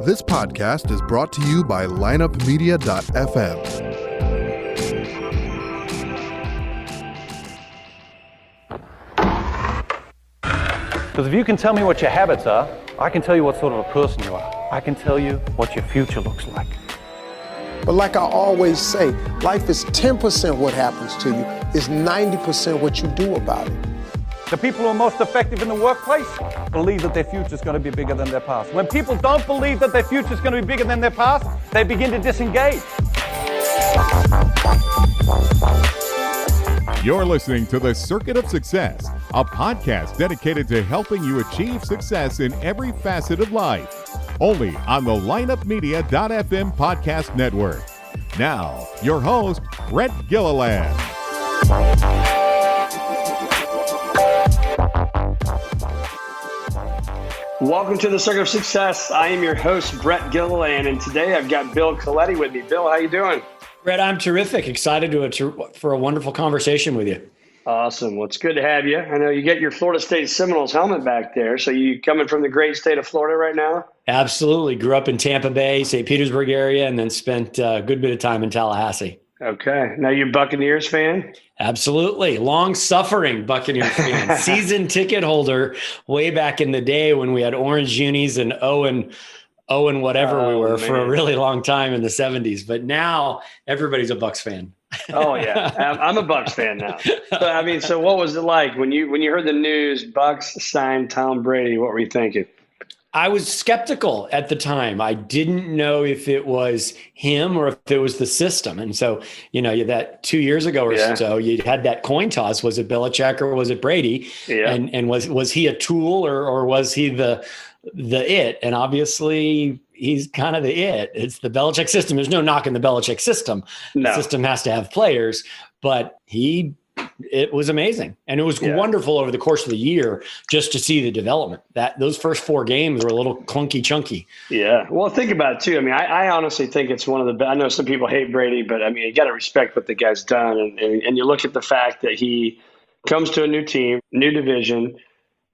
This podcast is brought to you by lineupmedia.fm. Because if you can tell me what your habits are, I can tell you what sort of a person you are. I can tell you what your future looks like. But like I always say, life is 10% what happens to you, it's 90% what you do about it. The people who are most effective in the workplace believe that their future is going to be bigger than their past. When people don't believe that their future is going to be bigger than their past, they begin to disengage. You're listening to The Circuit of Success, a podcast dedicated to helping you achieve success in every facet of life. Only on the lineupmedia.fm podcast network. Now, your host, Brett Gilliland. Welcome to The Circuit of Success. I am your host, Brett Gilliland, and today I've got Bill Coletti with me. Bill, how you doing? Brett, I'm terrific. Excited for a wonderful conversation with you. Awesome. Well, it's good to have you. I know you get your Florida State Seminoles helmet back there. So you coming from the great state of Florida right now? Absolutely. Grew up in Tampa Bay, St. Petersburg area, and then spent a good bit of time in Tallahassee. Okay. Now you a Buccaneers fan? Absolutely. Long-suffering Buccaneers fan. Season ticket holder way back in the day when we had orange unis and Owen whatever we were for a really long time in the 70s. But now everybody's a Bucs fan. Oh, yeah. I'm a Bucs fan now. So what was it like when you heard the news, Bucs signed Tom Brady? What were you thinking? I was skeptical at the time. I didn't know if it was him or if it was the system. And so, that 2 years ago or so, you had that coin toss. Was it Belichick or was it Brady? Yeah. And was he a tool or was he the it? And obviously he's kind of the it. It's the Belichick system. There's no knock in the Belichick system. No. The system has to have players, but it was amazing. And it was wonderful over the course of the year just to see the development. Those first 4 games were a little clunky chunky. Yeah. Well, think about it too. I mean, I honestly think it's one of the best. I know some people hate Brady, but I mean, you got to respect what the guy's done. And you look at the fact that he comes to a new team, new division,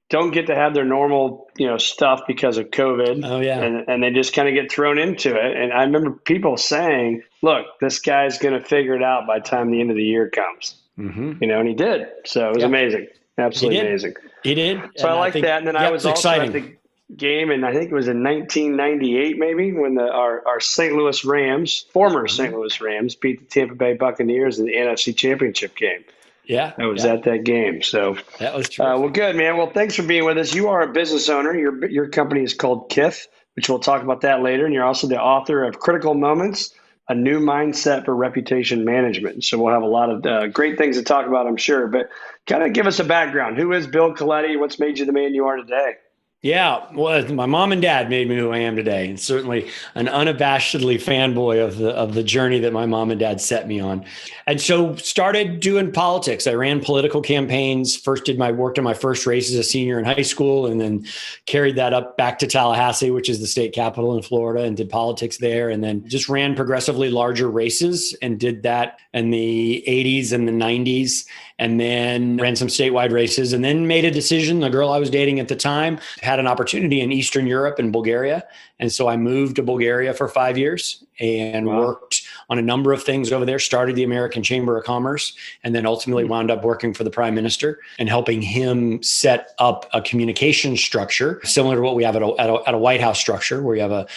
don't get to have their normal, stuff because of COVID. Oh, yeah. And they just kind of get thrown into it. And I remember people saying, look, this guy's going to figure it out by the time the end of the year comes. Mm-hmm. And he did. So it was amazing. Absolutely amazing. He did. So I like that. And then I was also at the game, and I think it was in 1998 maybe, when our St. Louis Rams, former St. Louis Rams, beat the Tampa Bay Buccaneers in the NFC Championship game. Yeah. I was at that game. So that was true. Well, good, man. Well, thanks for being with us. You are a business owner. Your company is called Kith, which we'll talk about that later. And you're also the author of Critical Moments, A New Mindset for Reputation Management. So we'll have a lot of great things to talk about, I'm sure. But kind of give us a background. Who is Bill Coletti? What's made you the man you are today? Yeah, well, my mom and dad made me who I am today, and certainly an unabashedly fanboy of the journey that my mom and dad set me on. And so started doing politics. I ran political campaigns. Worked in my first race as a senior in high school, and then carried that up back to Tallahassee, which is the state capital in Florida, and did politics there. And then just ran progressively larger races and did that in the 80s and the 90s. And then ran some statewide races, and then made a decision. The girl I was dating at the time had an opportunity in Eastern Europe and Bulgaria. And so I moved to Bulgaria for 5 years and worked on a number of things over there, started the American Chamber of Commerce, and then ultimately wound up working for the Prime Minister and helping him set up a communication structure similar to what we have at a White House structure, where you have a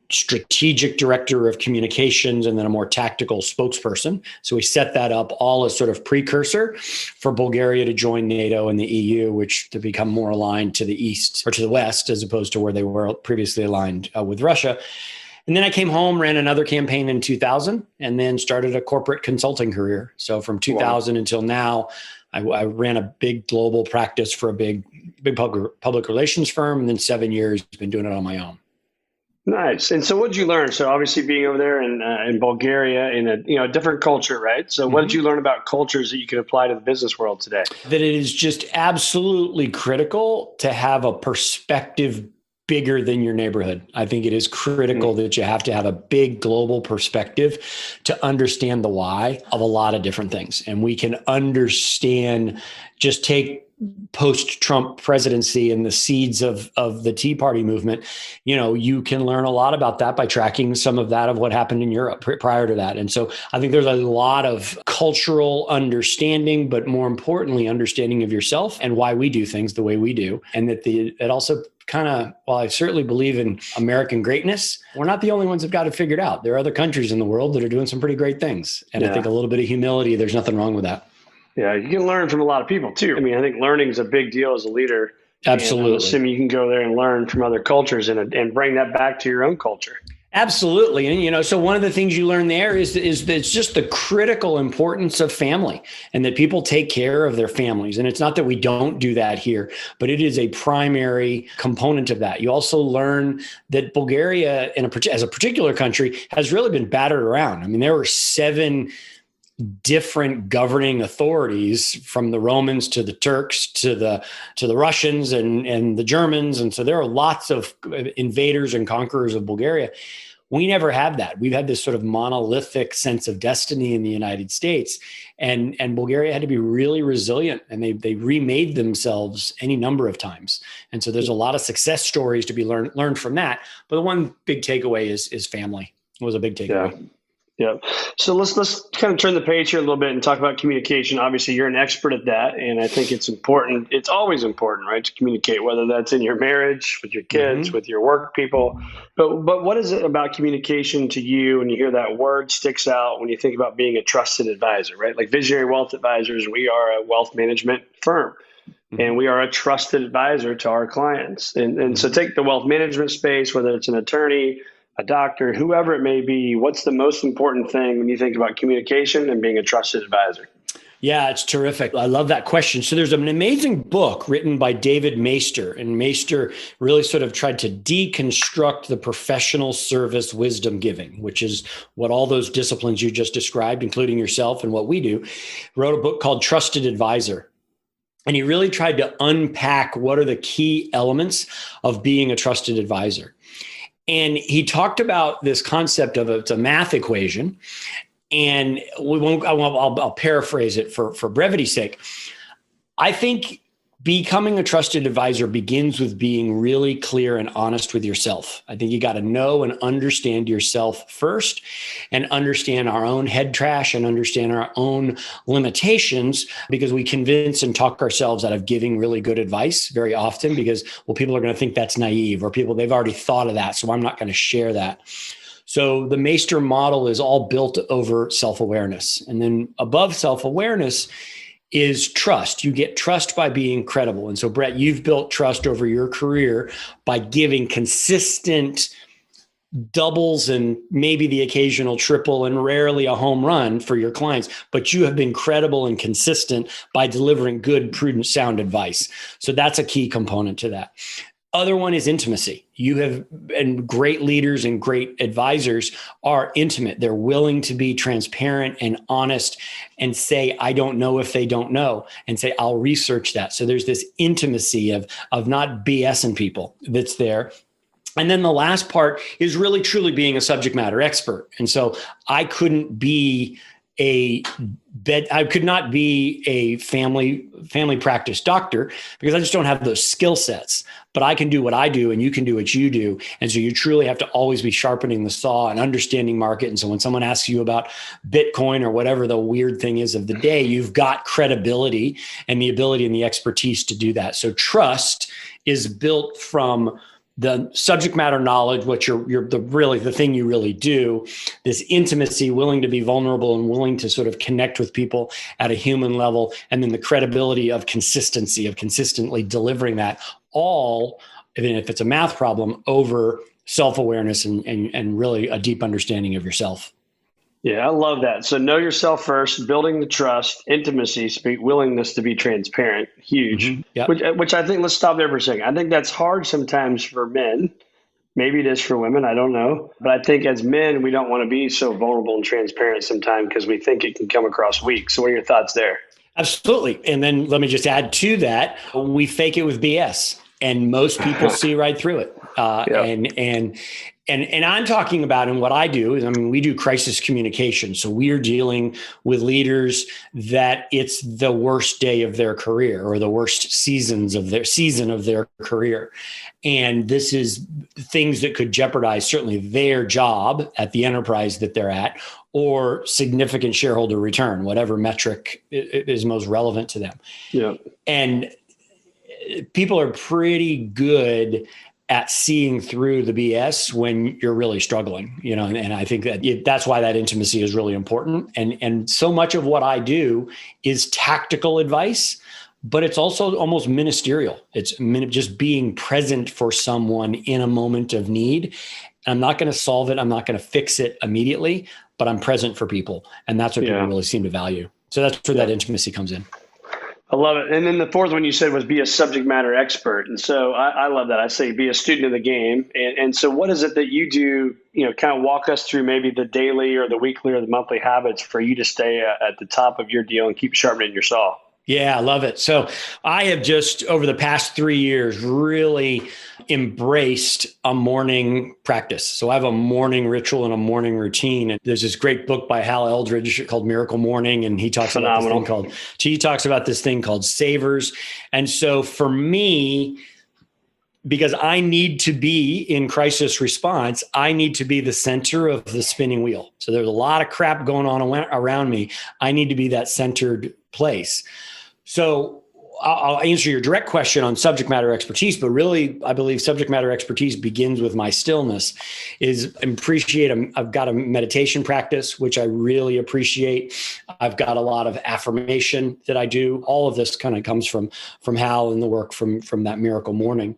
strategic director of communications and then a more tactical spokesperson. So we set that up all as sort of precursor for Bulgaria to join NATO and the EU, which to become more aligned to the east or to the west, as opposed to where they were previously aligned with Russia. And then I came home, ran another campaign in 2000, and then started a corporate consulting career. So from 2000 until now, I ran a big global practice for a big public relations firm, and then 7 years been doing it on my own. Nice. And so what did you learn? So obviously being over there in Bulgaria in a different culture, right? So what did you learn about cultures that you can apply to the business world today? That it is just absolutely critical to have a perspective bigger than your neighborhood. I think it is critical that you have to have a big global perspective to understand the why of a lot of different things. And we can understand, just take post-Trump presidency and the seeds of the Tea Party movement, you can learn a lot about that by tracking some of that of what happened in Europe prior to that. And so I think there's a lot of cultural understanding, but more importantly, understanding of yourself and why we do things the way we do. And that it also kind of, while I certainly believe in American greatness, we're not the only ones that got it figured out. There are other countries in the world that are doing some pretty great things. And I think a little bit of humility, there's nothing wrong with that. Yeah, you can learn from a lot of people too. I mean, I think learning is a big deal as a leader. Absolutely. And I'm assuming you can go there and learn from other cultures and bring that back to your own culture. Absolutely. And, so one of the things you learn there is that it's just the critical importance of family and that people take care of their families. And it's not that we don't do that here, but it is a primary component of that. You also learn that Bulgaria, as a particular country, has really been battered around. I mean, there were 7 different governing authorities, from the Romans to the Turks to the Russians and the Germans. And so there are lots of invaders and conquerors of Bulgaria. We never had that. We've had this sort of monolithic sense of destiny in the United States, and Bulgaria had to be really resilient, and they remade themselves any number of times. And so there's a lot of success stories to be learned from that. But the one big takeaway is family. It was a big takeaway. Yeah. So let's kind of turn the page here a little bit and talk about communication. Obviously, you're an expert at that, and I think it's important. It's always important, right, to communicate, whether that's in your marriage, with your kids, with your work people. But what is it about communication to you when you hear that word sticks out when you think about being a trusted advisor, right? Like Visionary Wealth Advisors, we are a wealth management firm. And we are a trusted advisor to our clients. And so take the wealth management space, whether it's an attorney, a doctor, whoever it may be, what's the most important thing when you think about communication and being a trusted advisor? Yeah, it's terrific. I love that question. So there's an amazing book written by David Maister, and Maister really sort of tried to deconstruct the professional service wisdom giving, which is what all those disciplines you just described, including yourself and what we do. Wrote a book called Trusted Advisor. And he really tried to unpack what are the key elements of being a trusted advisor. And he talked about this concept of it's a math equation, and I'll paraphrase it for brevity's sake. I think becoming a trusted advisor begins with being really clear and honest with yourself. I think you got to know and understand yourself first, and understand our own head trash and understand our own limitations, because we convince and talk ourselves out of giving really good advice very often because, well, people are going to think that's naive, or they've already thought of that, so I'm not going to share that. So the Maister model is all built over self-awareness. And then above self-awareness is trust. You get trust by being credible. And so, Brett, you've built trust over your career by giving consistent doubles and maybe the occasional triple and rarely a home run for your clients, but you have been credible and consistent by delivering good, prudent, sound advice. So that's a key component to that. Other one is intimacy. And great leaders and great advisors are intimate. They're willing to be transparent and honest and say, I don't know if they don't know, and say, I'll research that. So there's this intimacy of not BSing people that's there. And then the last part is really truly being a subject matter expert. And so I could not be a family practice doctor because I just don't have those skill sets, but I can do what I do and you can do what you do. And so you truly have to always be sharpening the saw and understanding market. And so when someone asks you about Bitcoin or whatever the weird thing is of the day, you've got credibility and the ability and the expertise to do that. So trust is built from the subject matter knowledge, what the thing you really do, this intimacy, willing to be vulnerable and willing to sort of connect with people at a human level, and then the credibility of consistency, of consistently delivering that, all, even if it's a math problem, over self-awareness and really a deep understanding of yourself. Yeah, I love that. So know yourself first, building the trust, intimacy, willingness to be transparent, huge. Mm-hmm. Yep. Which I think, let's stop there for a second. I think that's hard sometimes for men. Maybe it is for women. I don't know. But I think as men, we don't want to be so vulnerable and transparent sometimes because we think it can come across weak. So what are your thoughts there? Absolutely. And then let me just add to that, we fake it with BS. And most people see right through it. And I'm talking about, and what I do is, we do crisis communication. So we are dealing with leaders that it's the worst day of their career or the worst season of their career. And this is things that could jeopardize certainly their job at the enterprise that they're at, or significant shareholder return, whatever metric is most relevant to them. Yeah. And people are pretty good at seeing through the BS when you're really struggling, and I think that's why that intimacy is really important. And so much of what I do is tactical advice, but it's also almost ministerial. It's just being present for someone in a moment of need. I'm not going to solve it. I'm not going to fix it immediately, but I'm present for people. And that's what people really seem to value. So that's where that intimacy comes in. I love it. And then the fourth one you said was be a subject matter expert. And so I love that. I say be a student of the game. And so what is it that you do, kind of walk us through maybe the daily or the weekly or the monthly habits for you to stay at the top of your deal and keep sharpening your saw? Yeah, I love it. So I have just over the past 3 years really embraced a morning practice. So I have a morning ritual and a morning routine. And there's this great book by Hal Eldridge called Miracle Morning. And he talks about this thing called Savers. And so for me, because I need to be in crisis response, I need to be the center of the spinning wheel. So there's a lot of crap going on around me. I need to be that centered place. So I'll answer your direct question on subject matter expertise, but really I believe subject matter expertise begins with my stillness. I've got a meditation practice, which I really appreciate. I've got a lot of affirmation that I do. All of this kind of comes from Hal and the work from that Miracle Morning.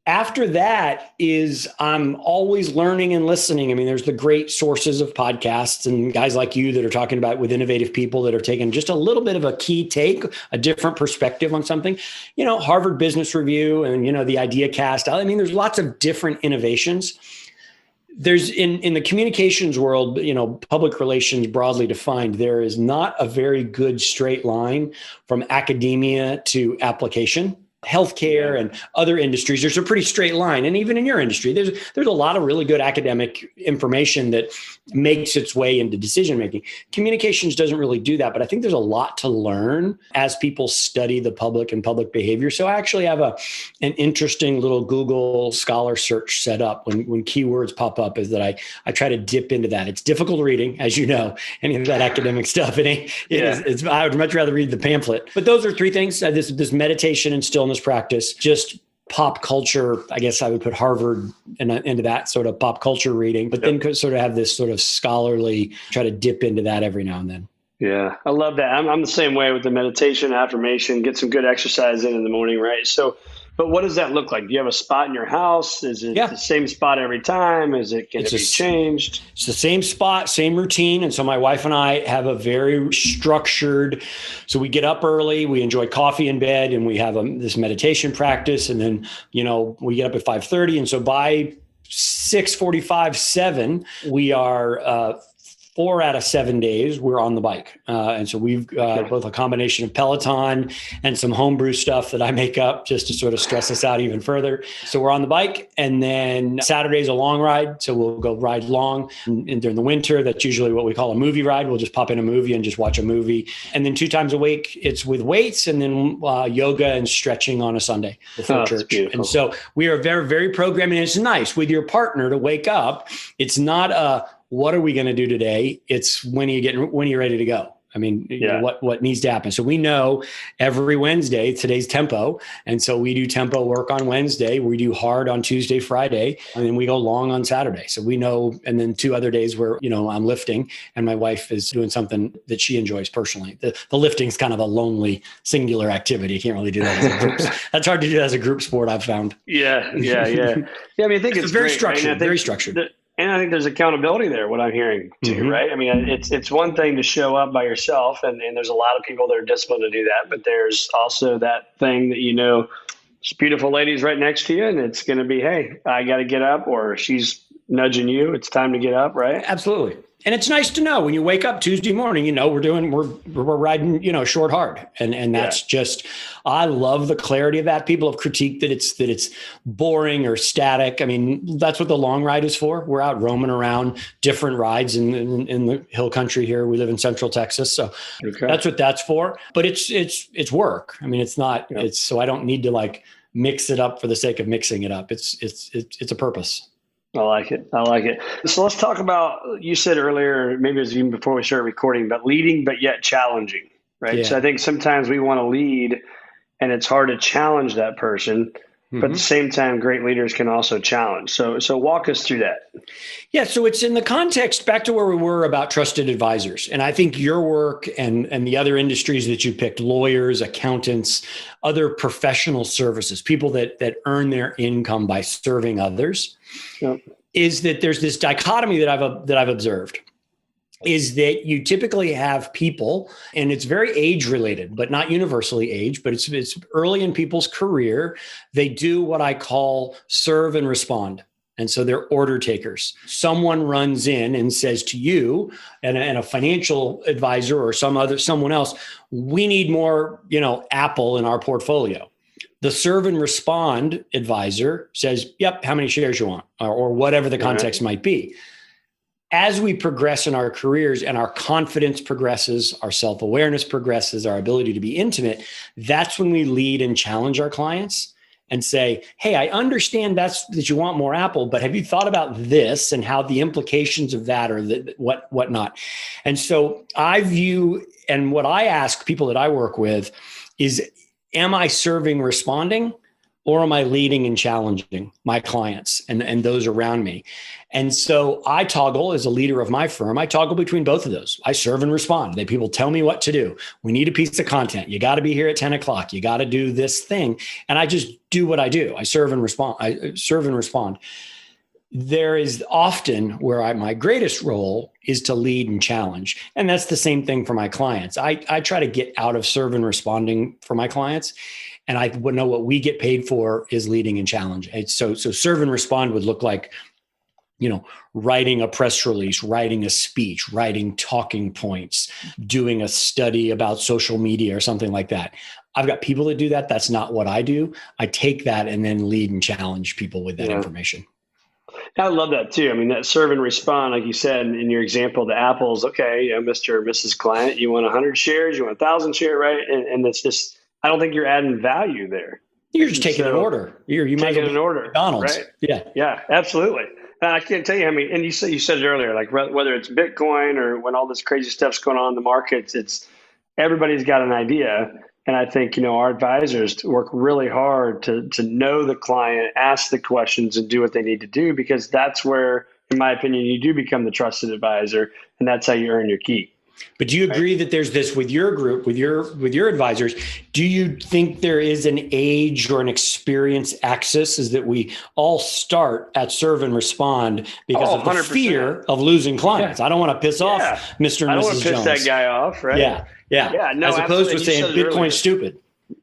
After that is I'm always learning and listening. There's the great sources of podcasts and guys like you that are talking about with innovative people that are taking just a little bit of a key take, a different perspective on something, Harvard Business Review and, the Idea Cast. There's lots of different innovations. There's in the communications world, public relations broadly defined, there is not a very good straight line from academia to application. Healthcare and other industries, there's a pretty straight line. And even in your industry, there's a lot of really good academic information that makes its way into decision making. Communications doesn't really do that, but I think there's a lot to learn as people study the public and public behavior. So I actually have an interesting little Google Scholar search set up when keywords pop up, is that I try to dip into that. It's difficult reading, as you know, any of that academic stuff. I would much rather read the pamphlet. But those are three things: this meditation and stillness practice, just pop culture. I guess I would put Harvard into that sort of pop culture reading, but then could sort of have this sort of scholarly, try to dip into that every now and then. Yeah, I love that. I'm the same way with the meditation, affirmation, get some good exercise in the morning, right? So, but what does that look like? Do you have a spot in your house? Is it the same spot every time? Can it be changed? It's the same spot, same routine. And so my wife and I have a very structured, so we get up early, we enjoy coffee in bed, and we have this meditation practice. And then, we get up at 5:30. And so by 6:45, 7, we are 4 out of 7 days we're on the bike. And so we've both a combination of Peloton and some homebrew stuff that I make up just to sort of stress us out even further. So we're on the bike, and then Saturday's a long ride. So we'll go ride long. And during the winter, that's usually what we call a movie ride. We'll just pop in a movie and just watch a movie. And then 2 times a week, it's with weights, and then yoga and stretching on a Sunday before church. And so we are very, very programming. And it's nice with your partner to wake up. It's not what are we going to do today? It's when are you ready to go? What needs to happen? So we know every Wednesday, today's tempo. And so we do tempo work on Wednesday. We do hard on Tuesday, Friday, and then we go long on Saturday. So we know, and then 2 other days where, I'm lifting and my wife is doing something that she enjoys personally. The lifting is kind of a lonely, singular activity. You can't really do that as a group. That's hard to do as a group sport, I've found. Yeah. I think it's very great, structured, right? very structured. And I think there's accountability there, what I'm hearing too, right? It's one thing to show up by yourself, and there's a lot of people that are disciplined to do that, but there's also that thing that this beautiful lady's right next to you, and it's going to be, hey, I got to get up, or she's nudging you. It's time to get up, right? Absolutely. And it's nice to know when you wake up Tuesday morning, we're riding, short hard. And that's just, I love the clarity of that. People have critiqued that it's boring or static. I mean, that's what the long ride is for. We're out roaming around different rides in the hill country here. We live in Central Texas. So that's what that's for. But it's work. I mean, it's not, so I don't need to mix it up for the sake of mixing it up. It's a purpose. I like it. So let's talk about, you said earlier, maybe it was even before we started recording, but leading, but yet challenging, right? Yeah. So I think sometimes we want to lead and it's hard to challenge that person, but at the same time, great leaders can also challenge. So walk us through that. Yeah. So it's in the context back to where we were about trusted advisors. And I think your work and the other industries that you picked, lawyers, accountants, other professional services, people that earn their income by serving others, is that there's this dichotomy that I've observed, is that you typically have people, and it's very age related, but not universally age, but it's early in people's career. They do what I call serve and respond. And so they're order takers. Someone runs in and says to you and a financial advisor or someone else, we need more, Apple in our portfolio. The serve and respond advisor says, yep, how many shares you want, or whatever the context might be. As we progress in our careers and our confidence progresses, our self-awareness progresses, our ability to be intimate, that's when we lead and challenge our clients and say, hey, I understand that you want more Apple, but have you thought about this and how the implications of that or whatnot? And so I view, and what I ask people that I work with is, am I serving, responding, or am I leading and challenging my clients and those around me? And so I toggle as a leader of my firm. I toggle between both of those. I serve and respond. People tell me what to do. We need a piece of content. You got to be here at 10 o'clock. You got to do this thing. And I just do what I do. I serve and respond. There is often where my greatest role is to lead and challenge. And that's the same thing for my clients. I try to get out of serve and responding for my clients. And I would know what we get paid for is leading and challenge. So serve and respond would look like, writing a press release, writing a speech, writing talking points, doing a study about social media or something like that. I've got people that do that. That's not what I do. I take that and then lead and challenge people with that information. I love that too. I mean, that serve and respond, like you said in your example, the Apple's, okay, Mr. or Mrs. Client, you want 100 shares, you want 1,000 shares, right? And it's just, I don't think you're adding value there. You're just taking an order. You might taking an order. McDonald's. Right? Yeah, absolutely. And I can't tell you how many, and you said it earlier, like whether it's Bitcoin or when all this crazy stuff's going on in the markets, it's everybody's got an idea. And I think, our advisors work really hard to know the client, ask the questions and do what they need to do, because that's where, in my opinion, you do become the trusted advisor, and that's how you earn your keep. But do you agree that there's this with your group, with your advisors? Do you think there is an age or an experience axis? Is that we all start at serve and respond because of the 100%. Fear of losing clients? Yeah. I don't want to piss off Mr. and Mrs. Jones. I don't want to piss that guy off, right? Yeah. No, as opposed to saying Bitcoin's stupid,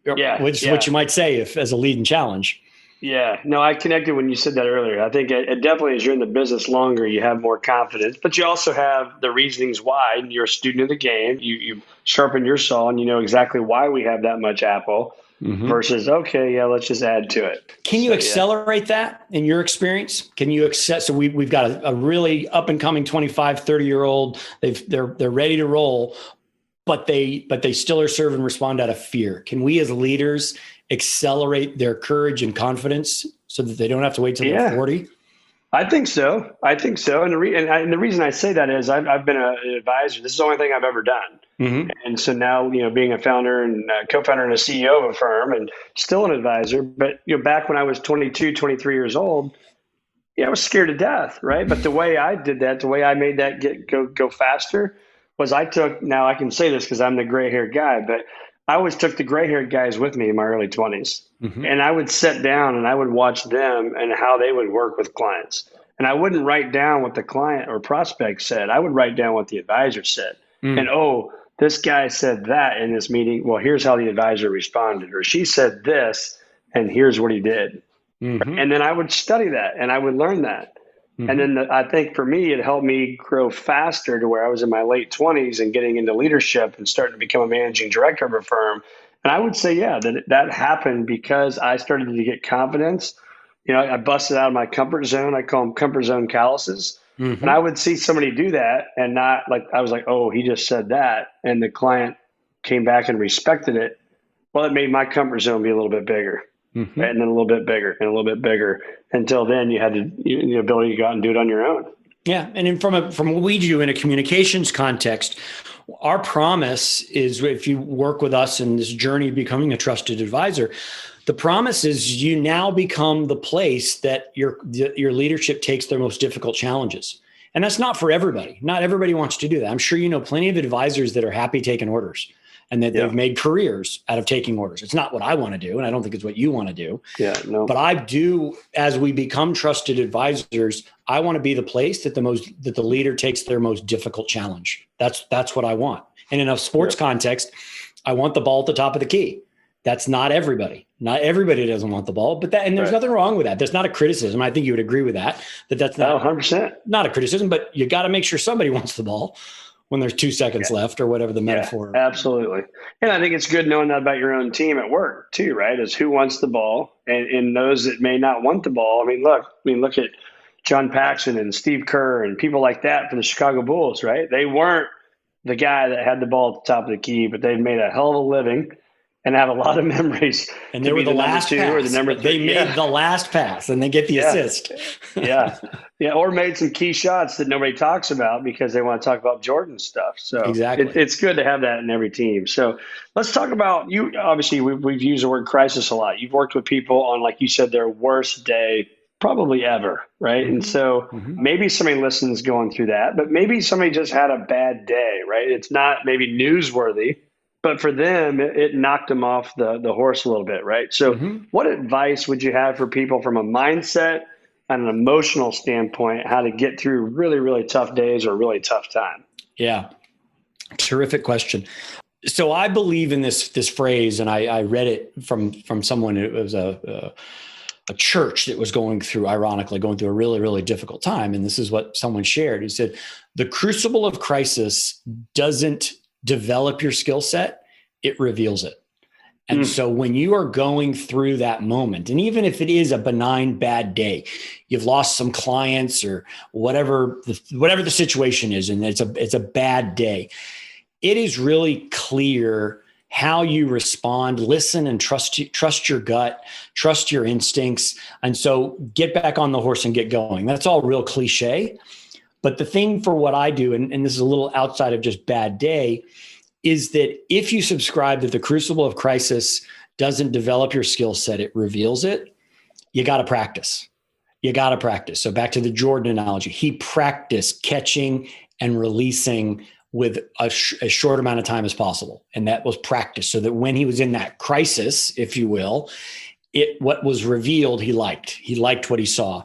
which you might say as a lead and challenge. Yeah, no, I connected when you said that earlier. I think it definitely, as you're in the business longer, you have more confidence, but you also have the reasonings why. And you're a student of the game. You sharpen your saw and you know exactly why we have that much Apple versus, let's just add to it. Can you accelerate that in your experience? Can you so we've got a really up and coming 25, 30-year-old, they're ready to roll, but they still are serve and respond out of fear. Can we as leaders accelerate their courage and confidence so that they don't have to wait till they're 40? I think so. And the reason I say that is I've been an advisor. This is the only thing I've ever done. And so now, being a founder and co-founder and a CEO of a firm and still an advisor, but back when I was 22, 23 years old, I was scared to death, right? But the way I did that, the way I made that go faster was now I can say this because I'm the gray-haired guy, but I always took the gray-haired guys with me in my early 20s. And I would sit down and I would watch them and how they would work with clients. And I wouldn't write down what the client or prospect said. I would write down what the advisor said. And, this guy said that in this meeting. Well, here's how the advisor responded. Or she said this, and here's what he did. And then I would study that and I would learn that. And then I think for me, it helped me grow faster to where I was in my late 20s and getting into leadership and starting to become a managing director of a firm. And I would say, that happened because I started to get confidence. I busted out of my comfort zone. I call them comfort zone calluses. And I would see somebody do that and not like, I was like, oh, he just said that. And the client came back and respected it. Well, it made my comfort zone be a little bit bigger. And then a little bit bigger and a little bit bigger. Until then, you had the ability to go out and do it on your own. Yeah. And then from what we do in a communications context, our promise is, if you work with us in this journey of becoming a trusted advisor, the promise is you now become the place that your leadership takes their most difficult challenges. And that's not for everybody. Not everybody wants to do that. I'm sure you know plenty of advisors that are happy taking orders and that they've made careers out of taking orders. It's not what I want to do, and I don't think it's what you want to do. But I do, as we become trusted advisors, I want to be the place that the leader takes their most difficult challenge. That's what I want. And in a sports context, I want the ball at the top of the key. That's not everybody. Not everybody doesn't want the ball, and there's nothing wrong with that. That's not a criticism. I think you would agree with that. That's not 100%. Not a criticism, but you got to make sure somebody wants the ball when there's 2 seconds left or whatever the metaphor. Absolutely. And I think it's good knowing that about your own team at work too, right? Is who wants the ball and those that may not want the ball. Look at John Paxson and Steve Kerr and people like that for the Chicago Bulls, right? They weren't the guy that had the ball at the top of the key, but they've made a hell of a living and have a lot of memories. And they were the last pass. Or the number 3. They made the last pass and they get the assist. Or made some key shots that nobody talks about because they want to talk about Jordan stuff. So exactly. It's good to have that in every team. So let's talk about you. Obviously, we've used the word crisis a lot. You've worked with people on, like you said, their worst day probably ever, right? And so maybe somebody listens going through that, but maybe somebody just had a bad day, right? It's not maybe newsworthy, but for them, it knocked them off the horse a little bit, right? So what advice would you have for people from a mindset and an emotional standpoint, how to get through really, really tough days or really tough time? Yeah, terrific question. So I believe in this phrase, and I read it from someone. It was a church that was going through a really, really difficult time. And this is what someone shared. He said, the crucible of crisis doesn't develop your skill set, it reveals it. And so when you are going through that moment, and even if it is a benign bad day, you've lost some clients or whatever the situation is, and it's a bad day, it is really clear how you respond, listen, and trust your gut, trust your instincts. And so get back on the horse and get going. That's all real cliche. But the thing for what I do, and this is a little outside of just bad day, is that if you subscribe that the crucible of crisis doesn't develop your skill set, it reveals it, you got to practice. So back to the Jordan analogy, he practiced catching and releasing with as short amount of time as possible. And that was practice, so that when he was in that crisis, if you will, what was revealed, he liked what he saw.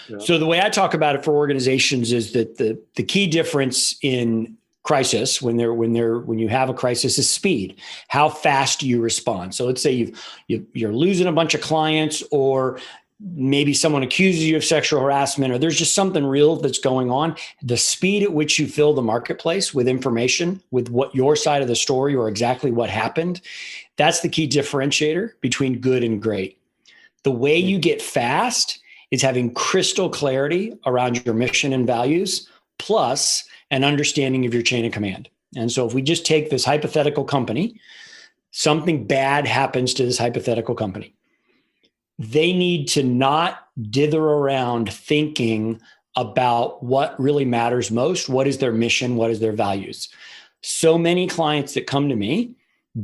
Yeah. So the way I talk about it for organizations is that the key difference in crisis, when you have a crisis, is speed. How fast do you respond? So let's say you're losing a bunch of clients, or maybe someone accuses you of sexual harassment, or there's just something real that's going on. The speed at which you fill the marketplace with information, with what your side of the story or exactly what happened, that's the key differentiator between good and great. The way you get fast is having crystal clarity around your mission and values, plus an understanding of your chain of command. And so if we just take this hypothetical company, something bad happens to this hypothetical company. They need to not dither around thinking about what really matters most. What is their mission? What is their values? So many clients that come to me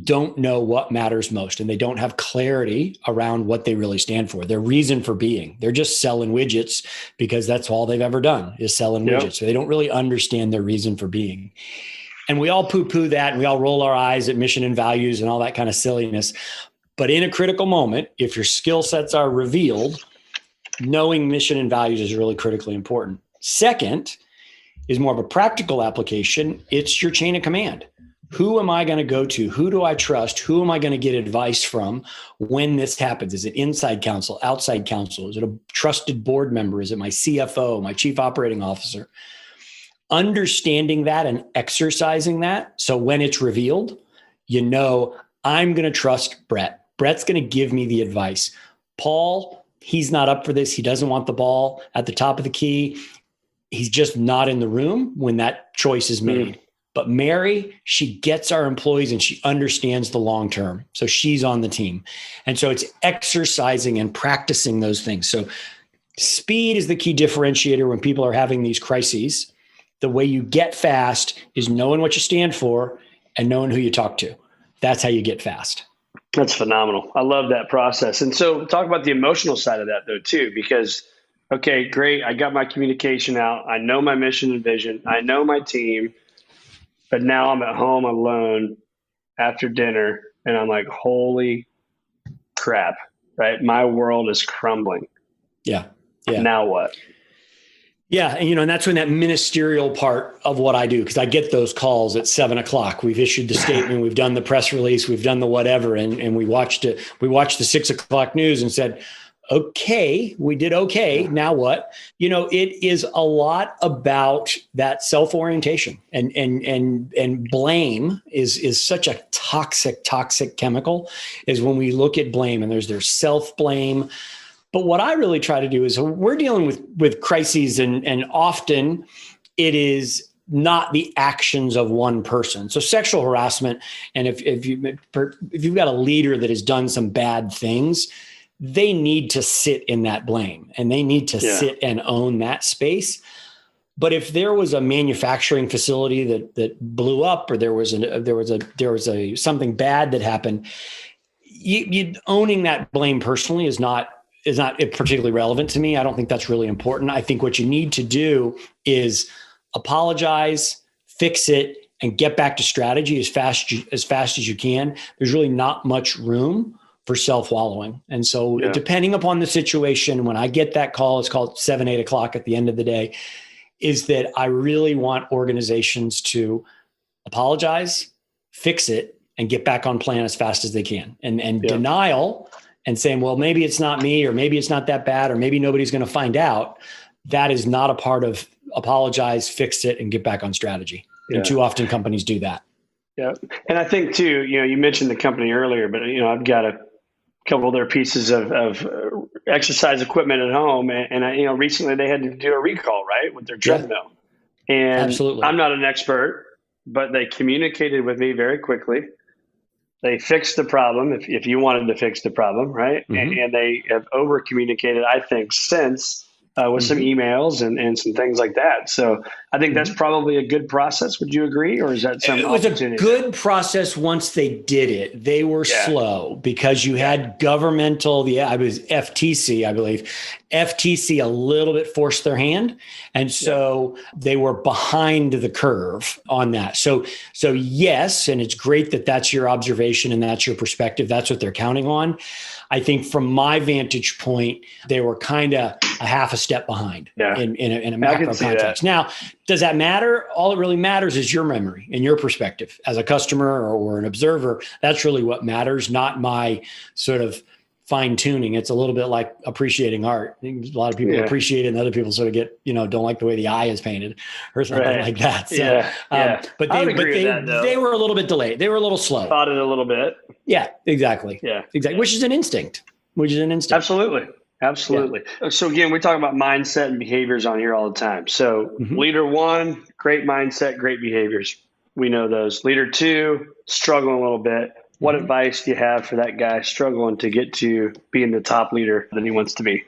don't know what matters most, and they don't have clarity around what they really stand for, their reason for being. They're just selling widgets because that's all they've ever done, is selling widgets. So they don't really understand their reason for being. And we all poo-poo that, and we all roll our eyes at mission and values and all that kind of silliness. But in a critical moment, if your skill sets are revealed, knowing mission and values is really critically important. Second is more of a practical application. It's your chain of command. Who am I going to go to? Who do I trust? Who am I going to get advice from when this happens? Is it inside counsel, outside counsel? Is it a trusted board member? Is it my CFO, my chief operating officer? Understanding that and exercising that. So when it's revealed, I'm going to trust Brett. Brett's going to give me the advice. Paul, he's not up for this. He doesn't want the ball at the top of the key. He's just not in the room when that choice is made. But Mary, she gets our employees and she understands the long term. So she's on the team. And so it's exercising and practicing those things. So speed is the key differentiator when people are having these crises. The way you get fast is knowing what you stand for and knowing who you talk to. That's how you get fast. That's phenomenal. I love that process. And so talk about the emotional side of that though, too, because, okay, great. I got my communication out. I know my mission and vision. I know my team. But now I'm at home alone after dinner and I'm like, holy crap, right? My world is crumbling. Yeah. Now what? Yeah. And that's when that ministerial part of what I do, because I get those calls at 7:00. We've issued the statement, we've done the press release, we've done the whatever. And we watched it. We watched the 6:00 news and said, okay, we did okay. Now what? It is a lot about that self-orientation and blame is such a toxic chemical is when we look at blame and there's self-blame. But what I really try to do is we're dealing with crises and often it is not the actions of one person. So sexual harassment. And if you've got a leader that has done some bad things, they need to sit in that blame and they need to sit and own that space. But if there was a manufacturing facility that blew up, or there was something bad that happened, you owning that blame personally is not particularly relevant to me. I don't think that's really important. I think what you need to do is apologize, fix it, and get back to strategy as fast as you can. There's really not much room for self-wallowing. And so depending upon the situation, when I get that call, it's called 7-8 o'clock at the end of the day, is that I really want organizations to apologize, fix it, and get back on plan as fast as they can. And denial and saying, well, maybe it's not me, or maybe it's not that bad, or maybe nobody's going to find out. That is not a part of apologize, fix it, and get back on strategy. Yeah. And too often companies do that. Yeah. And I think too, you mentioned the company earlier, but I've got a couple of their pieces of exercise equipment at home. And I, recently they had to do a recall, right, with their treadmill. Yeah. And absolutely. I'm not an expert, but they communicated with me very quickly. They fixed the problem if you wanted to fix the problem, right? Mm-hmm. And they have over communicated, I think, since with some emails and some things like that. So I think that's probably a good process. Would you agree? Or is that some opportunity? It was a good process once they did it. They were slow because you had governmental, I was FTC, I believe. FTC a little bit forced their hand. And so they were behind the curve on that. So yes, and it's great that that's your observation and that's your perspective. That's what they're counting on. I think from my vantage point, they were kind of a half a step behind in a macro context. Now, does that matter? All it really matters is your memory and your perspective as a customer or an observer. That's really what matters, not my sort of fine tuning. It's a little bit like appreciating art. A lot of people appreciate it and other people sort of get, don't like the way the eye is painted or something like that. So, but they were a little bit delayed. They were a little slow. Thought it a little bit. Yeah, exactly. Yeah, exactly. Which is an instinct. Absolutely. Yeah. So again, we talk about mindset and behaviors on here all the time. So leader 1, great mindset, great behaviors. We know those. Leader 2, struggling a little bit. What advice do you have for that guy struggling to get to being the top leader that he wants to be?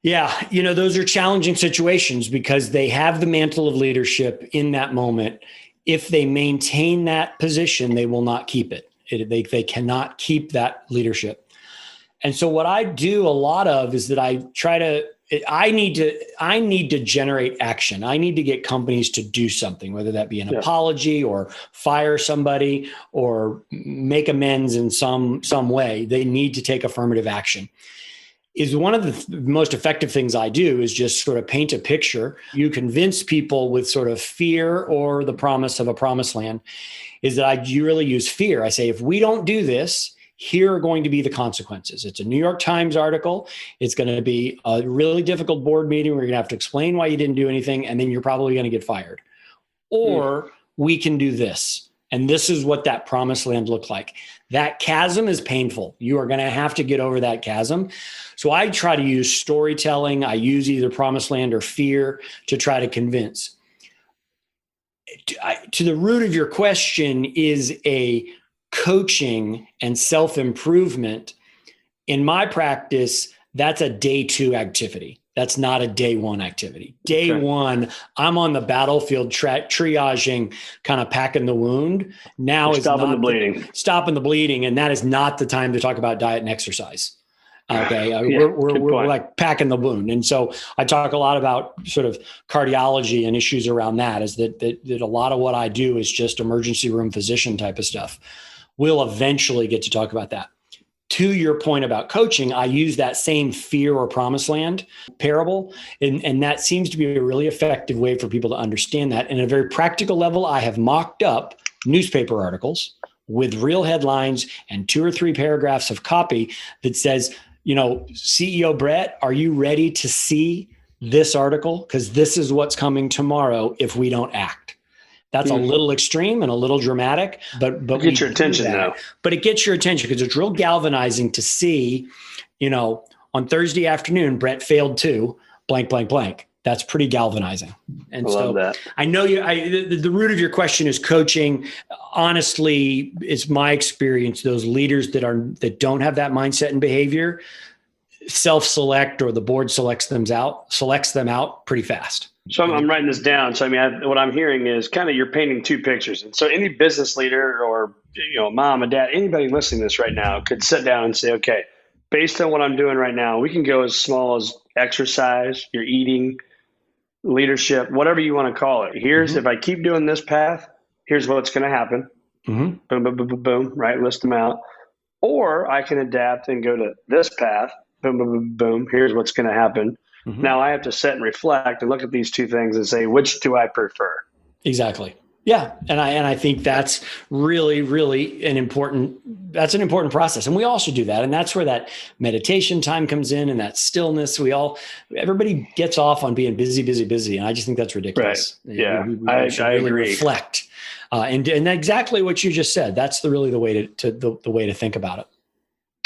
Yeah. Those are challenging situations because they have the mantle of leadership in that moment. If they maintain that position, they will not keep it. They cannot keep that leadership. And so what I do a lot of is that I need to generate action. I need to get companies to do something, whether that be an apology or fire somebody or make amends in some way. They need to take affirmative action. is one of the most effective things I do is just sort of paint a picture. You convince people with sort of fear or the promise of a promised land, is that you really use fear. I say, if we don't do this, here are going to be the consequences. It's a New York Times article. It's going to be a really difficult board meeting where you're going to have to explain why you didn't do anything, and then you're probably going to get fired. Or we can do this. And this is what that promised land looked like. That chasm is painful. You are going to have to get over that chasm. So I try to use storytelling. I use either promised land or fear to try to convince. To the root of your question is a coaching and self-improvement. In my practice, that's a day 2 activity. That's not a day 1 activity. Day 1, I'm on the battlefield triaging, kind of packing the wound. Now is stopping the bleeding. Stopping the bleeding. And that is not the time to talk about diet and exercise. Okay. We're like packing the wound. And so I talk a lot about sort of cardiology and issues around that, is that a lot of what I do is just emergency room physician type of stuff. We'll eventually get to talk about that. To your point about coaching, I use that same fear or promised land parable. And that seems to be a really effective way for people to understand that. And at a very practical level, I have mocked up newspaper articles with real headlines and 2 or 3 paragraphs of copy that says, CEO Brett, are you ready to see this article? Because this is what's coming tomorrow if we don't act. That's a little extreme and a little dramatic, but get your attention though. But it gets your attention because it's real galvanizing to see, on Thursday afternoon, Brett failed to blank, blank, blank. That's pretty galvanizing. And I love that. I know the root of your question is coaching. Honestly, it's my experience. Those leaders that don't have that mindset and behavior self-select, or the board selects them out pretty fast. So I'm writing this down. So what I'm hearing is kind of you're painting 2 pictures. And so any business leader or mom and dad, anybody listening to this right now could sit down and say, okay, based on what I'm doing right now, we can go as small as exercise, your eating, leadership, whatever you want to call it. Here's if I keep doing this path, here's what's going to happen. Boom, boom, boom, boom, boom, right? List them out. Or I can adapt and go to this path. Boom, boom, boom, boom. Here's what's going to happen. Now I have to sit and reflect and look at these 2 things and say, which do I prefer? Exactly. Yeah. And I think that's really, really an important process. And we all should do that. And that's where that meditation time comes in, and that stillness. Everybody gets off on being busy, busy, busy. And I just think that's ridiculous. Right. Yeah. We should really agree. Reflect. And exactly what you just said, that's the way to think about it.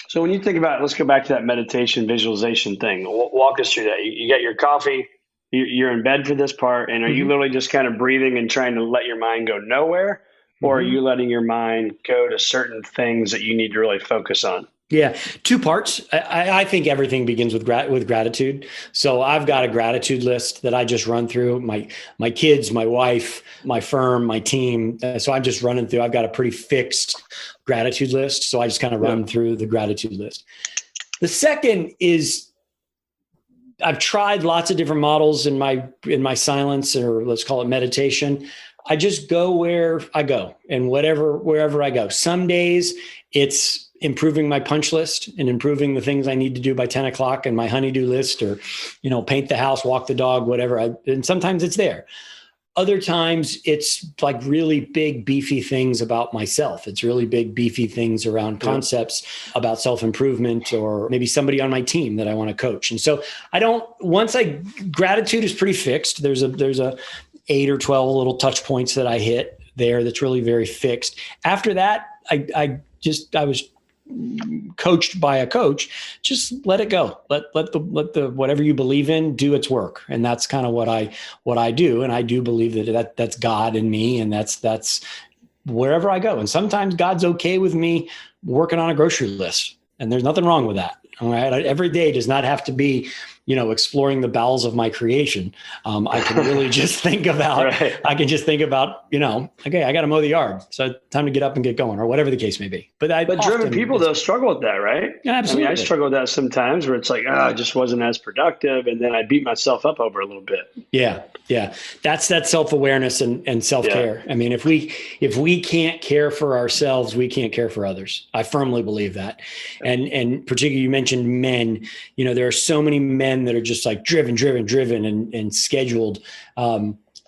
So when you think about it, let's go back to that meditation visualization thing. Walk us through that. You got your coffee, you're in bed for this part, and are you literally just kind of breathing and trying to let your mind go nowhere? Or are you letting your mind go to certain things that you need to really focus on? Yeah, 2 parts. I think everything begins with gratitude. So I've got a gratitude list that I just run through. My kids, my wife, my firm, my team. So I'm just running through. I've got a pretty fixed gratitude list. So I just kind of run through the gratitude list. The second is I've tried lots of different models in my silence, or let's call it meditation. I just go where I go and wherever I go. Some days it's improving my punch list and improving the things I need to do by 10 o'clock and my honey-do list, or, paint the house, walk the dog, whatever. And sometimes it's there. Other times it's like really big, beefy things about myself. It's really big, beefy things around concepts about self-improvement, or maybe somebody on my team that I want to coach. And so gratitude is pretty fixed. There's a 8 or 12 little touch points that I hit there. That's really very fixed. After that, I was coached by a coach. Just let it go. Let the whatever you believe in do its work. And that's kind of what I do. And I do believe that's God in me, and that's wherever I go. And sometimes God's okay with me working on a grocery list, and there's nothing wrong with that. All right. Every day does not have to be exploring the bowels of my creation. I can really just think about, okay, I got to mow the yard. So time to get up and get going, or whatever the case may be. But driven people, they'll struggle with that, right? Yeah, absolutely. I mean, I struggle with that sometimes where it's like, I just wasn't as productive. And then I beat myself up over a little bit. Yeah. Yeah. That's that self-awareness and self-care. Yeah. I mean, if we can't care for ourselves, we can't care for others. I firmly believe that. And particularly you mentioned men, there are so many men that are just like driven and scheduled.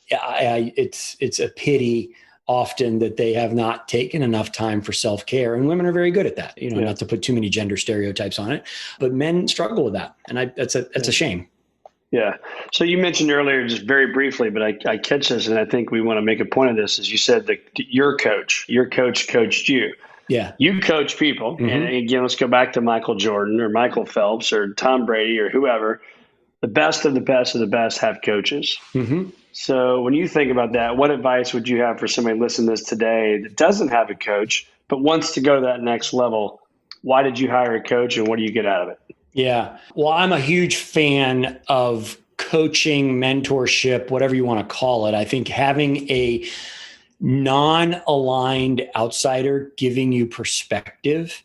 It's a pity often that they have not taken enough time for self-care, and women are very good at that, not to put too many gender stereotypes on it, but men struggle with that. And that's a shame. Yeah. So you mentioned earlier, just very briefly, but I catch this, and I think we want to make a point of this, is you said that your coach coached you. Yeah. You coach people. Mm-hmm. And again, let's go back to Michael Jordan or Michael Phelps or Tom Brady or whoever. The best of the best of the best have coaches. Mm-hmm. So when you think about that, what advice would you have for somebody listening to this today that doesn't have a coach, but wants to go to that next level? Why did you hire a coach, and what do you get out of it? Yeah. Well, I'm a huge fan of coaching, mentorship, whatever you want to call it. I think having a non-aligned outsider giving you perspective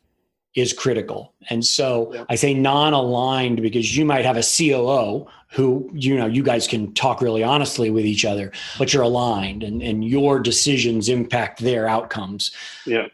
is critical. And so I say non-aligned because you might have a COO who, you guys can talk really honestly with each other, but you're aligned and your decisions impact their outcomes. Yeah.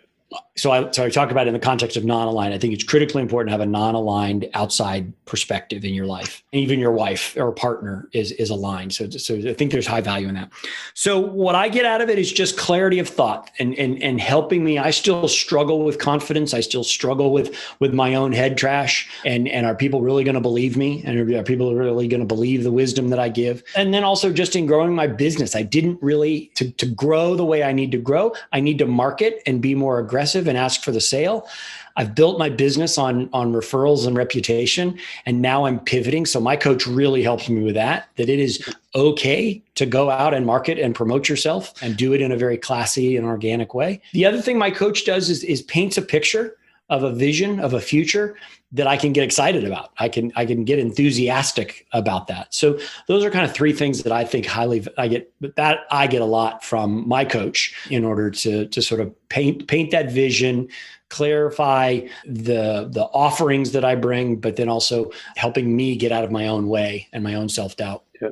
So I talk about it in the context of non-aligned. I think it's critically important to have a non-aligned outside perspective in your life. And even your wife or partner is aligned. So I think there's high value in that. So what I get out of it is just clarity of thought and helping me. I still struggle with confidence. I still struggle with my own head trash. And are people really going to believe me? And are people really going to believe the wisdom that I give? And then also just in growing my business, I didn't really, to grow the way I need to grow, I need to market and be more aggressive and ask for the sale. I've built my business on referrals and reputation, and now I'm pivoting. So my coach really helps me with that it is okay to go out and market and promote yourself and do it in a very classy and organic way. The other thing my coach does is paints a picture of a vision of a future that I can get excited about. I can get enthusiastic about that. So those are kind of three things that I think I get a lot from my coach in order to sort of paint that vision, clarify the offerings that I bring, but then also helping me get out of my own way and my own self-doubt. Yeah.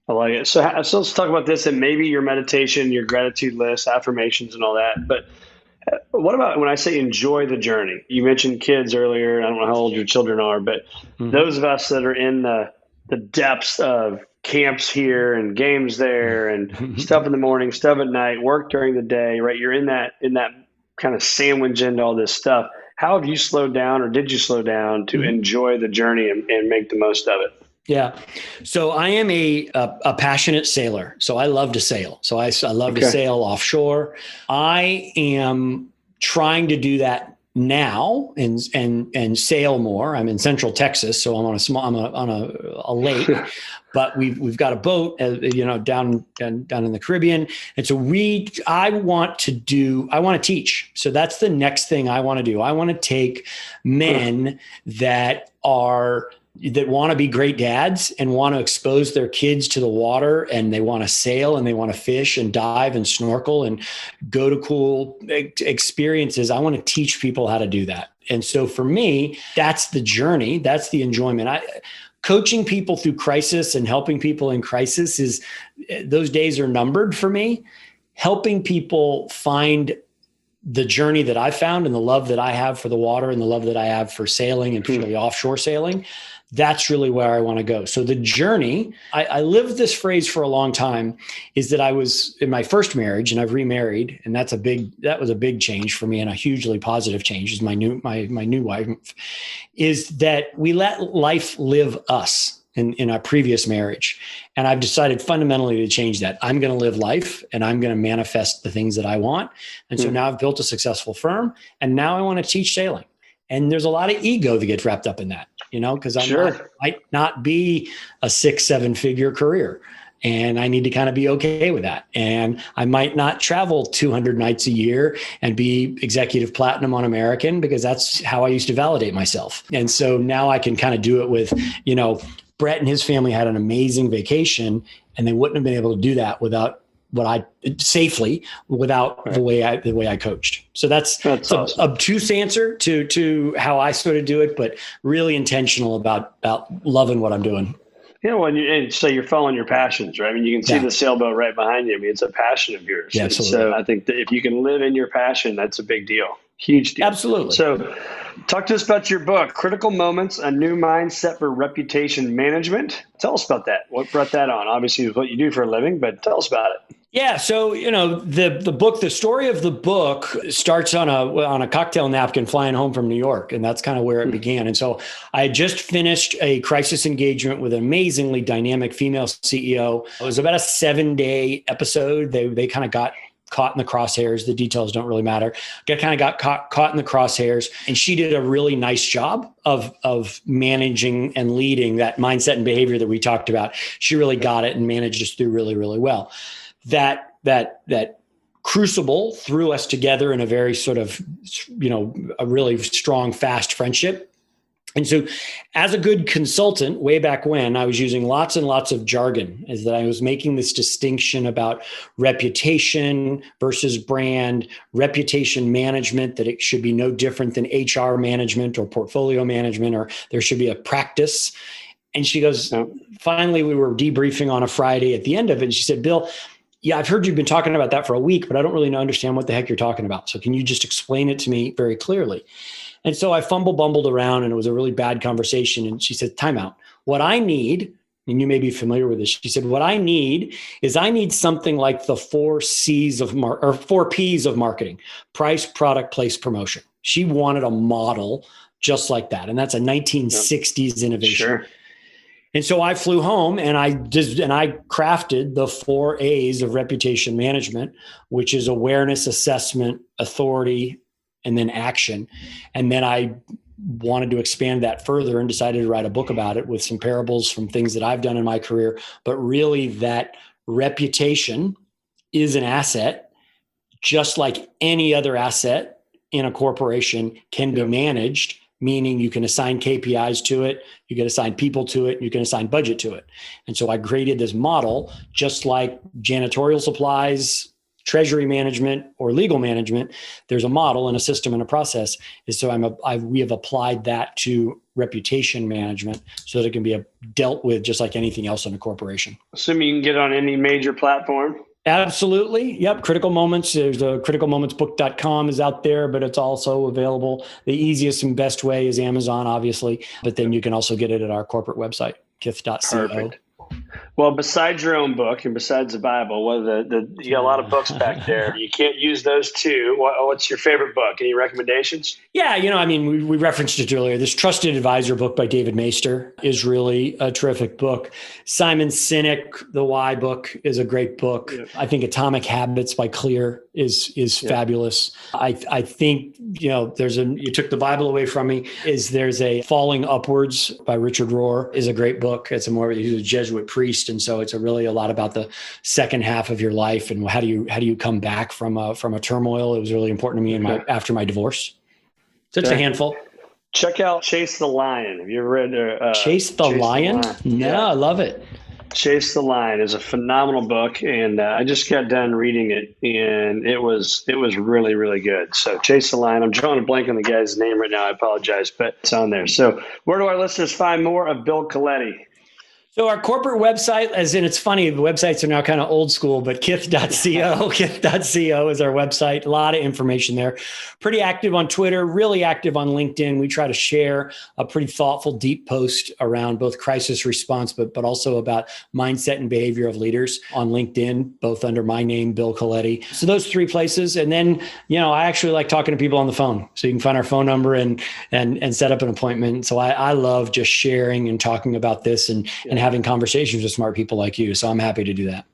I like it. So let's talk about this and maybe your meditation, your gratitude list, affirmations and all that. But what about when I say enjoy the journey? You mentioned kids earlier. I don't know how old your children are, but those of us that are in the depths of camps here and games there and stuff in the morning, stuff at night, work during the day, right? You're in that kind of sandwich into all this stuff. How have you slowed down, or did you slow down to enjoy the journey and make the most of it? Yeah. So I am a passionate sailor. So I love to sail. So I love to sail offshore. I am trying to do that now and sail more. I'm in Central Texas, so I'm on a lake, but we've got a boat, down in the Caribbean. And so I want to teach. So that's the next thing I want to do. I want to take men that want to be great dads and want to expose their kids to the water, and they want to sail and they want to fish and dive and snorkel and go to cool experiences. I want to teach people how to do that. And so for me, that's the journey. That's the enjoyment. Coaching people through crisis and helping people in crisis those days are numbered for me. Helping people find the journey that I found and the love that I have for the water and the love that I have for sailing and particularly offshore sailing, that's really where I want to go. So the journey, I lived this phrase for a long time, is that I was in my first marriage and I've remarried. And that was a big change for me, and a hugely positive change is my new wife, is that we let life live us in our previous marriage. And I've decided fundamentally to change that. I'm going to live life and I'm going to manifest the things that I want. And so now I've built a successful firm, and now I want to teach sailing. And there's a lot of ego that gets wrapped up in that, because might not be a 6-7 figure career. And I need to kind of be okay with that. And I might not travel 200 nights a year and be executive platinum on American, because that's how I used to validate myself. And so now I can kind of do it with, Brett and his family had an amazing vacation, and they wouldn't have been able to do that without the way I coached. So that's awesome. Obtuse answer to how I sort of do it, but really intentional about loving what I'm doing. Yeah, well, and so you're following your passions, right? I mean, you can see the sailboat right behind you. I mean, it's a passion of yours. Yeah, absolutely. So I think that if you can live in your passion, that's a big deal. Huge deal. Absolutely. So talk to us about your book, Critical Moments, A New Mindset for Reputation Management. Tell us about that. What brought that on? Obviously, it's what you do for a living, but tell us about it. Yeah. So, the story of the book starts on a cocktail napkin flying home from New York. And that's kind of where it began. And so I had just finished a crisis engagement with an amazingly dynamic female CEO. It was about a 7-day episode. They kind of got caught in the crosshairs. The details don't really matter. Got caught in the crosshairs. And she did a really nice job of managing and leading that mindset and behavior that we talked about. She really got it and managed us through really, really well. That crucible threw us together in a very sort of, a really strong, fast friendship. And so as a good consultant way back when, I was using lots and lots of jargon, is that I was making this distinction about reputation versus brand, reputation management, that it should be no different than HR management or portfolio management, or there should be a practice. And she goes, finally, we were debriefing on a Friday at the end of it. And she said, Bill, yeah, I've heard you've been talking about that for a week, but I don't really understand what the heck you're talking about. So can you just explain it to me very clearly? And so I bumbled around, and it was a really bad conversation. And she said, time out. What I need, and you may be familiar with this, she said, what I need something like the 4 P's of marketing: price, product, place, promotion. She wanted a model just like that. And that's a 1960s innovation. Sure. And so I flew home and I crafted the 4 A's of reputation management, which is awareness, assessment, authority, and then action. And then I wanted to expand that further and decided to write a book about it with some parables from things that I've done in my career. But really, that reputation is an asset, just like any other asset in a corporation can be managed, meaning you can assign KPIs to it, you can assign people to it, you can assign budget to it. And so I created this model, just like janitorial supplies, treasury management, or legal management. There's a model and a system and a process. And so we have applied that to reputation management so that it can be dealt with just like anything else in a corporation. Assuming you can get on any major platform. Absolutely. Yep. Critical Moments. There's a criticalmomentsbook.com is out there, but it's also available. The easiest and best way is Amazon, obviously, but then you can also get it at our corporate website, kith.co. Perfect. Well, besides your own book and besides the Bible, you got a lot of books back there. You can't use those two. What's your favorite book? Any recommendations? Yeah, we referenced it earlier. This Trusted Advisor book by David Maister is really a terrific book. Simon Sinek, The Why book, is a great book. Yeah. I think Atomic Habits by Clear is fabulous. I think, you took the Bible away from me, there's a Falling Upwards by Richard Rohr is a great book. He's a Jesuit priest. And so it's really a lot about the second half of your life and how do you come back from a turmoil. It was really important to me after my divorce. So it's a handful. Check out Chase the Lion. Have you ever read Chase the Lion? No, yeah. I love it. Chase the Lion is a phenomenal book, and I just got done reading it, and it was really, really good. So Chase the Lion. I'm drawing a blank on the guy's name right now. I apologize, but it's on there. So where do our listeners find more of Bill Coletti? So our corporate website, as in, it's funny, the websites are now kind of old school, but kith.co, kith.co is our website. A lot of information there. Pretty active on Twitter, really active on LinkedIn. We try to share a pretty thoughtful, deep post around both crisis response, but also about mindset and behavior of leaders on LinkedIn, both under my name, Bill Coletti. So those 3 places. And then, I actually like talking to people on the phone. So you can find our phone number and set up an appointment. So I love just sharing and talking about this and having conversations with smart people like you. So I'm happy to do that.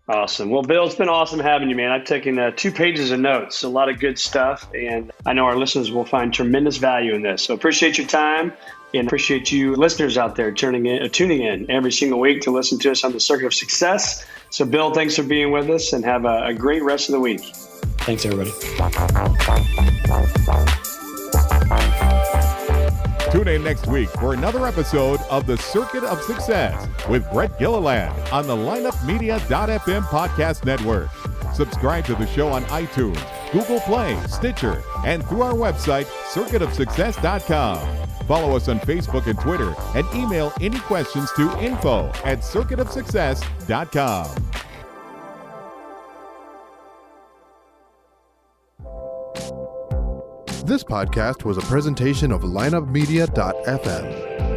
Awesome. Well, Bill, it's been awesome having you, man. I've taken 2 pages of notes, a lot of good stuff, and I know our listeners will find tremendous value in this. So appreciate your time and appreciate you listeners out there tuning in every single week to listen to us on the Circuit of Success. So Bill, thanks for being with us and have a great rest of the week. Thanks, everybody. Tune in next week for another episode of of The Circuit of Success with Brett Gilliland on the lineupmedia.fm podcast network. Subscribe to the show on iTunes, Google Play, Stitcher, and through our website, circuitofsuccess.com. Follow us on Facebook and Twitter and email any questions to info@circuitofsuccess.com. This podcast was a presentation of lineupmedia.fm.